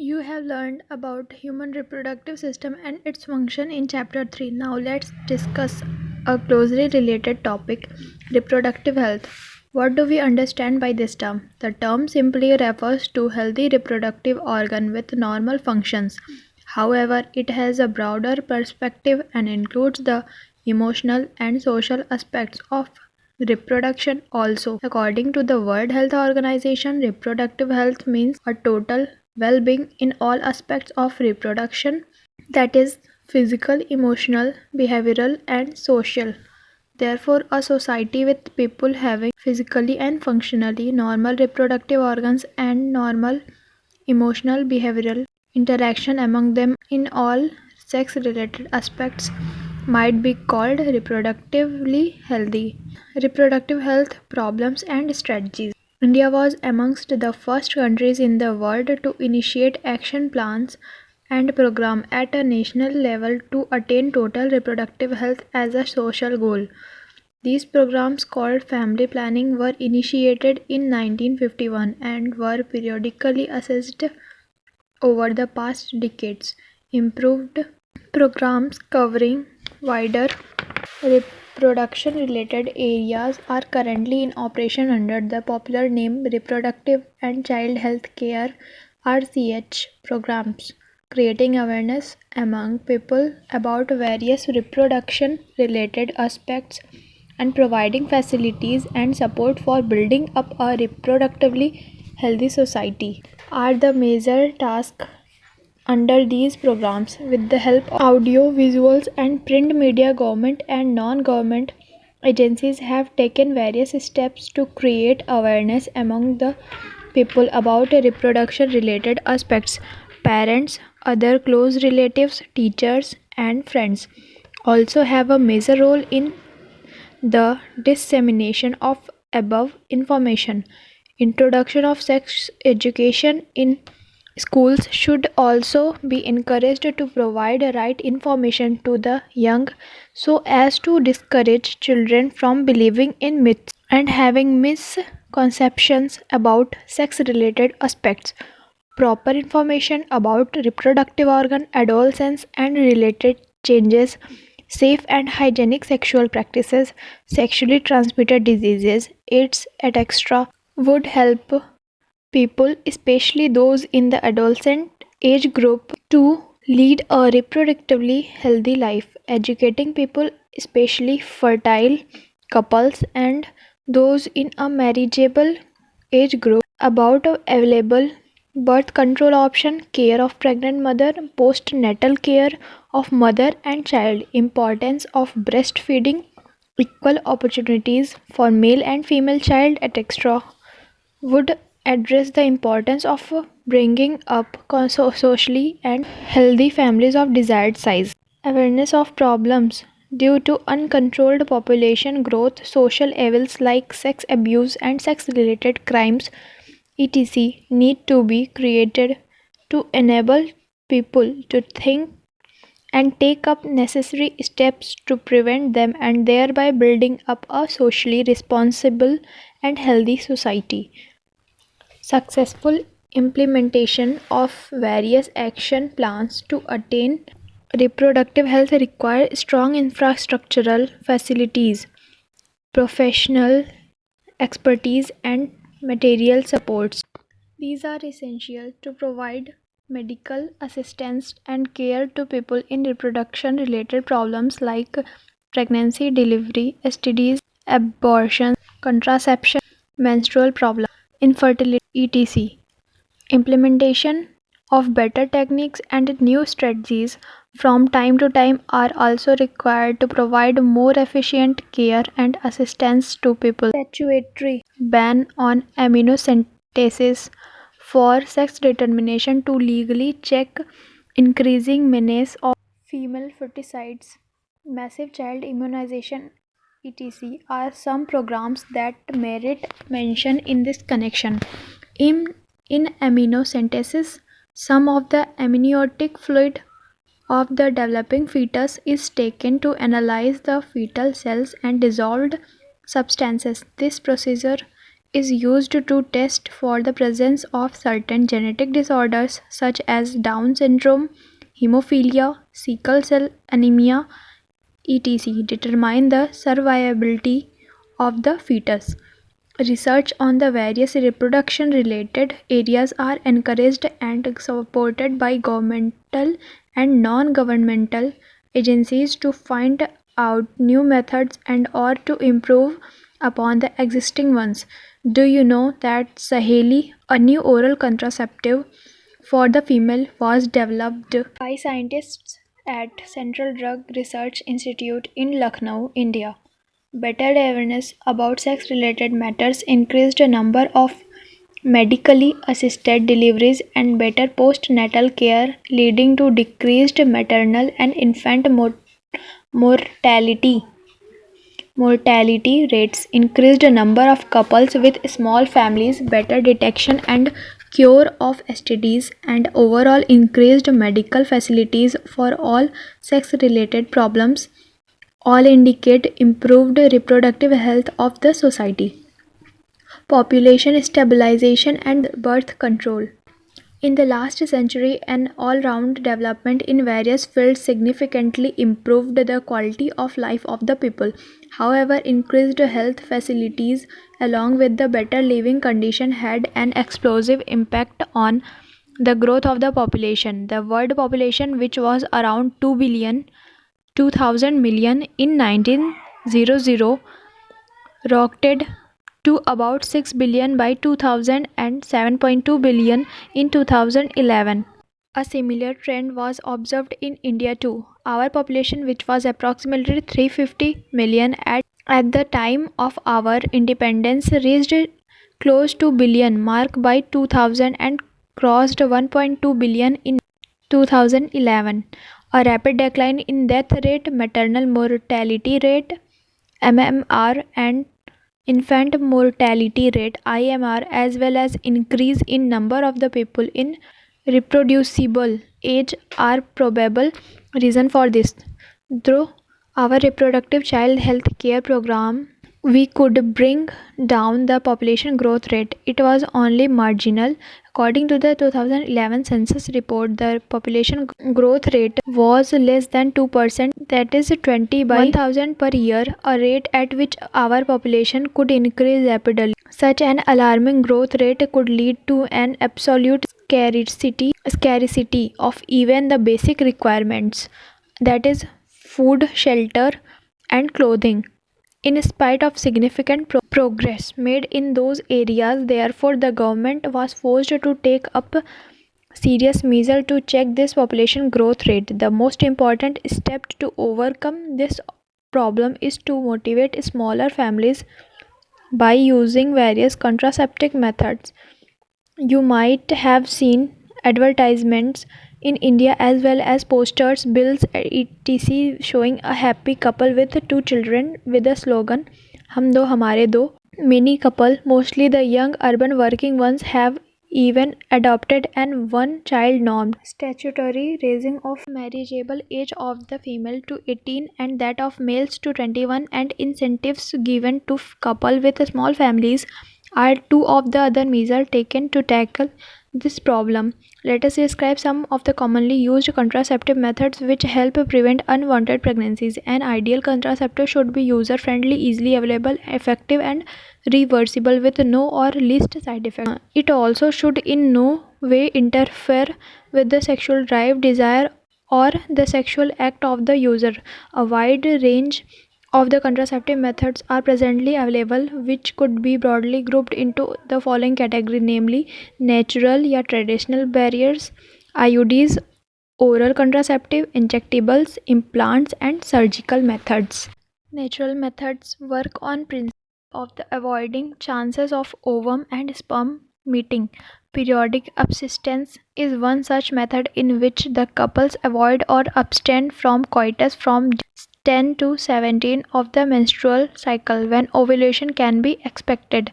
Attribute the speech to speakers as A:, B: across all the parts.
A: You have learned about human reproductive system and its function in chapter 3. Now let's discuss a closely related topic, reproductive health. What do we understand by this term? The term simply refers to healthy reproductive organ with normal functions. However, it has a broader perspective and includes the emotional and social aspects of reproduction also. According to the World Health Organization, reproductive health means a total well being in all aspects of reproduction, that is, physical, emotional, behavioral, and social. Therefore, a society with people having physically and functionally normal reproductive organs and normal emotional behavioral interaction among them in all sex related aspects might be called reproductively healthy. Reproductive health problems and strategies. India was amongst the first countries in the world to initiate action plans and program at a national level to attain total reproductive health as a social goal. These programs, called family planning, were initiated in 1951 and were periodically assessed over the past decades. Improved programs covering wider reproduction related areas are currently in operation under the popular name Reproductive and Child Health Care (RCH) programs, creating awareness among people about various reproduction related aspects and providing facilities and support for building up a reproductively healthy society are the major tasks under these programs. With the help of audio, visuals, and print media, government and non-government agencies have taken various steps to create awareness among the people about reproduction related aspects. Parents, other close relatives, teachers, and friends also have a major role in the dissemination of above information. Introduction of sex education in schools should also be encouraged to provide right information to the young so as to discourage children from believing in myths and having misconceptions about sex related aspects. Proper information about reproductive organ, adolescence, and related changes, safe and hygienic sexual practices, sexually transmitted diseases, AIDS, etc., would help people, especially those in the adolescent age group, to lead a reproductively healthy life. Educating people, especially fertile couples and those in a marriageable age group, about available birth control option, care of pregnant mother, postnatal care of mother and child, importance of breastfeeding, equal opportunities for male and female child, etc., would address the importance of bringing up socially and healthy families of desired size. Awareness of problems due to uncontrolled population growth, social evils like sex abuse and sex related crimes, etc., need to be created to enable people to think and take up necessary steps to prevent them and thereby building up a socially responsible and healthy society. Successful implementation of various action plans to attain reproductive health require strong infrastructural facilities, professional expertise, and material supports. These are essential to provide medical assistance and care to people in reproduction related problems like pregnancy, delivery, STDs, abortion, contraception, menstrual problems, infertility, etc. Implementation of better techniques and new strategies from time to time are also required to provide more efficient care and assistance to people. Statutory ban on amniocentesis for sex determination to legally check increasing menace of female feticides, massive child immunization, etc., are some programs that merit mention in this connection. In, in amniocentesis, some of the amniotic fluid of the developing fetus is taken to analyze the fetal cells and dissolved substances. This procedure is used to test for the presence of certain genetic disorders such as Down syndrome, hemophilia, sickle cell anemia, etc. Determine the survivability of the fetus. Research on the various reproduction related areas are encouraged and supported by governmental and non-governmental agencies to find out new methods and or to improve upon the existing ones. Do you know that Saheli, a new oral contraceptive for the female, was developed by scientists at Central Drug Research Institute in Lucknow, India? Better awareness about sex related matters, increased number of medically assisted deliveries, and better postnatal care, leading to decreased maternal and infant mortality mortality rates, increased number of couples with small families, better detection and cure of STDs, and overall increased medical facilities for all sex related problems, all indicate improved reproductive health of the society. Population stabilization and birth control. In the last century, an all round development in various fields significantly improved the quality of life of the people. However, increased health facilities along with the better living condition had an explosive impact on the growth of the population. The world population, which was around 2,000 million in 1900, rocketed to about 6 billion by 2000 and 7.2 billion in 2011. A similar trend was observed in India too. Our population, which was approximately 350 million at the time of our independence, reached close to billion mark by 2000 and crossed 1.2 billion in 2011. A rapid decline in death rate, maternal mortality rate (MMR) and infant mortality rate (IMR), as well as increase in number of the people in reproducible age are probable reason for this. Through our reproductive child health care program, we could bring down the population growth rate. It was only marginal. According to the 2011 census report, the population growth rate was less than 2%, that is 20 by 1000 per year, a rate at which our population could increase rapidly. Such an alarming growth rate could lead to an absolute scarcity of even the basic requirements, that is food, shelter, and clothing. In spite of significant progress made in those areas, therefore, the government was forced to take up serious measures to check this population growth rate. The most important step to overcome this problem is to motivate smaller families by using various contraceptive methods. You might have seen advertisements in India as well as posters, bills, etc. showing a happy couple with two children with the slogan "Hum do hamare do." Many couples, mostly the young urban working ones, have even adopted an one child norm. Statutory raising of marriageable age of the female to 18 and that of males to 21, and incentives given to couple with small families are two of the other measures taken to tackle this problem. Let us describe some of the commonly used contraceptive methods which help prevent unwanted pregnancies. An ideal contraceptive should be user friendly, easily available, effective, and reversible with no or least side effects. It also should in no way interfere with the sexual drive, desire, or the sexual act of the user. A wide range of the contraceptive methods are presently available, which could be broadly grouped into the following category, namely natural or traditional barriers, IUDs, oral contraceptive, injectables, implants, and surgical methods. Natural methods work on principle of the avoiding chances of ovum and sperm meeting. Periodic abstinence is one such method in which the couples avoid or abstain from coitus from 10 to 17 of the menstrual cycle when ovulation can be expected.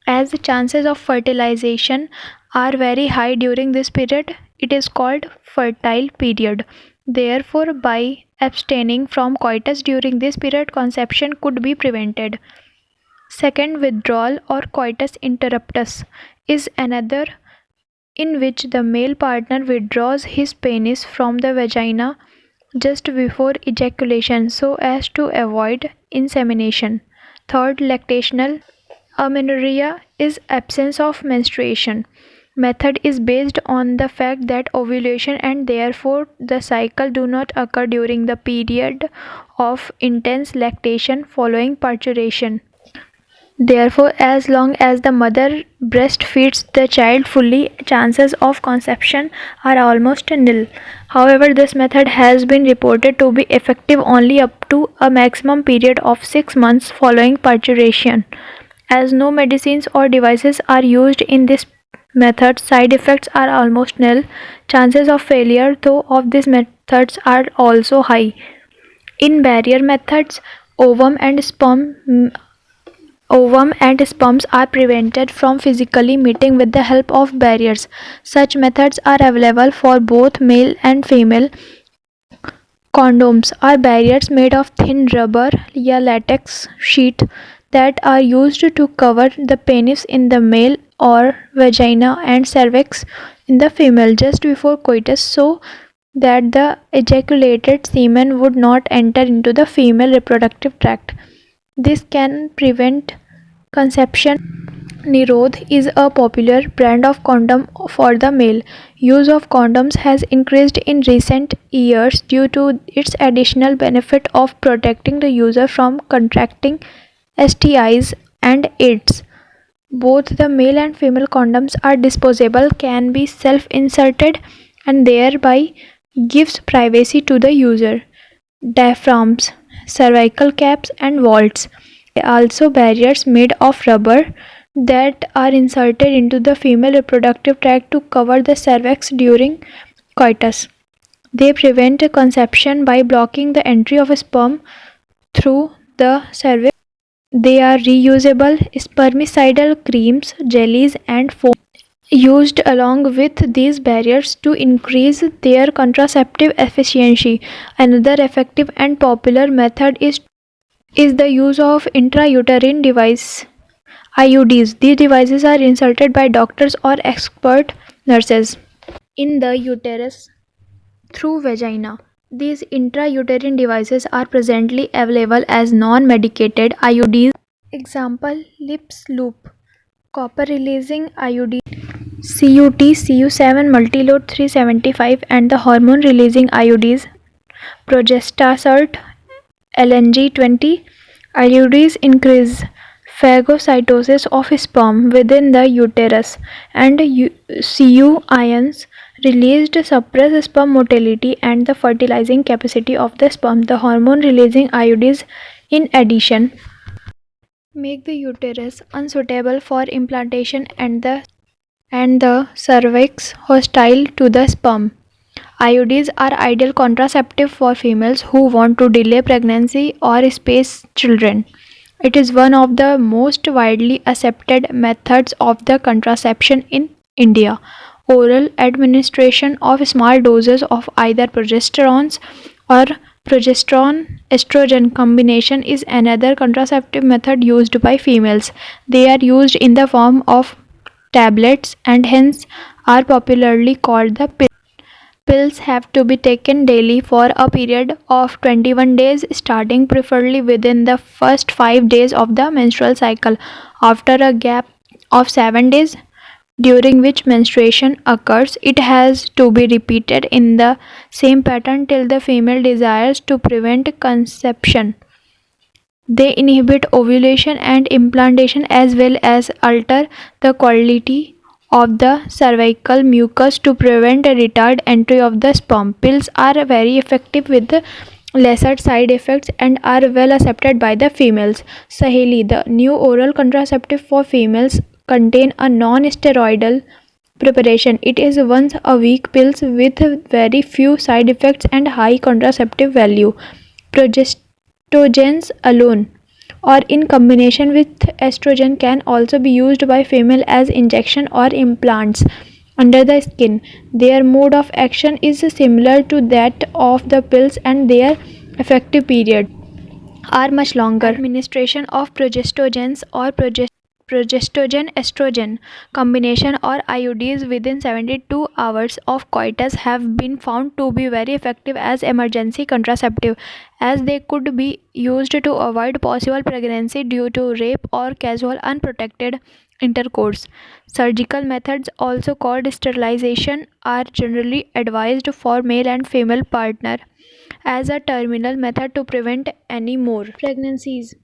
A: As the chances of fertilization are very high during this period, it is called fertile period. Therefore, by abstaining from coitus during this period, conception could be prevented. Second, withdrawal or coitus interruptus is another in which the male partner withdraws his penis from the vagina just before ejaculation so as to avoid insemination. Third, lactational amenorrhea is absence of menstruation. Method is based on the fact that ovulation and therefore the cycle do not occur during the period of intense lactation following parturition. Therefore, as long as the mother breastfeeds the child fully, chances of conception are almost nil. However, this method has been reported to be effective only up to a maximum period of 6 months following parturition. As no medicines or devices are used in this method, side effects are almost nil. Chances of failure, though, of these methods are also high. In barrier methods, ovum and sperm Ovum and sperms are prevented from physically meeting with the help of barriers. Such methods are available for both male and female. Condoms are barriers made of thin rubber or latex sheet that are used to cover the penis in the male or vagina and cervix in the female just before coitus so that the ejaculated semen would not enter into the female reproductive tract. This can prevent conception. Nirod is a popular brand of condom for the male. Use of condoms has increased in recent years due to its additional benefit of protecting the user from contracting STIs and AIDS. Both the male and female condoms are disposable, can be self-inserted, and thereby gives privacy to the user. Diaphragms, cervical caps, and vaults. Also barriers made of rubber that are inserted into the female reproductive tract to cover the cervix during coitus. They prevent conception by blocking the entry of sperm through the cervix. They are reusable spermicidal creams, jellies, and foam used along with these barriers to increase their contraceptive efficiency. Another effective and popular method is the use of intrauterine device IUDs. These devices are inserted by doctors or expert nurses in the uterus through vagina. These intrauterine devices are presently available as non-medicated IUDs. Example: lips loop, copper releasing IUD, CUT CU7 multiload 375, and the hormone releasing IUDs, progestasert LNG20. IUDs increase phagocytosis of sperm within the uterus, and Cu ions released suppress sperm motility and the fertilizing capacity of the sperm. The hormone releasing IUDs, in addition, make the uterus unsuitable for implantation and the cervix hostile to the sperm. IUDs are ideal contraceptive for females who want to delay pregnancy or space children. It is one of the most widely accepted methods of the contraception in India. Oral administration of small doses of either progesterones or progesterone estrogen combination is another contraceptive method used by females. They are used in the form of tablets and hence are popularly called the pill. Pills have to be taken daily for a period of 21 days, starting preferably within the first 5 days of the menstrual cycle. After a gap of 7 days, during which menstruation occurs, it has to be repeated in the same pattern till the female desires to prevent conception. They inhibit ovulation and implantation as well as alter the quality of the cervical mucus to prevent a retard entry of the sperm. Pills are very effective with lesser side effects and are well accepted by the females. Saheli, the new oral contraceptive for females, contain a non-steroidal preparation. It is once a week pills with very few side effects and high contraceptive value. Progestogens alone or in combination with estrogen can also be used by female as injection or implants under the skin. Their mode of action is similar to that of the pills and their effective period are much longer. Administration of progestogens or progestogen estrogen combination or IUDs within 72 hours of coitus have been found to be very effective as emergency contraceptive, as they could be used to avoid possible pregnancy due to rape or casual unprotected intercourse. Surgical methods, also called sterilization, are generally advised for male and female partner as a terminal method to prevent any more pregnancies.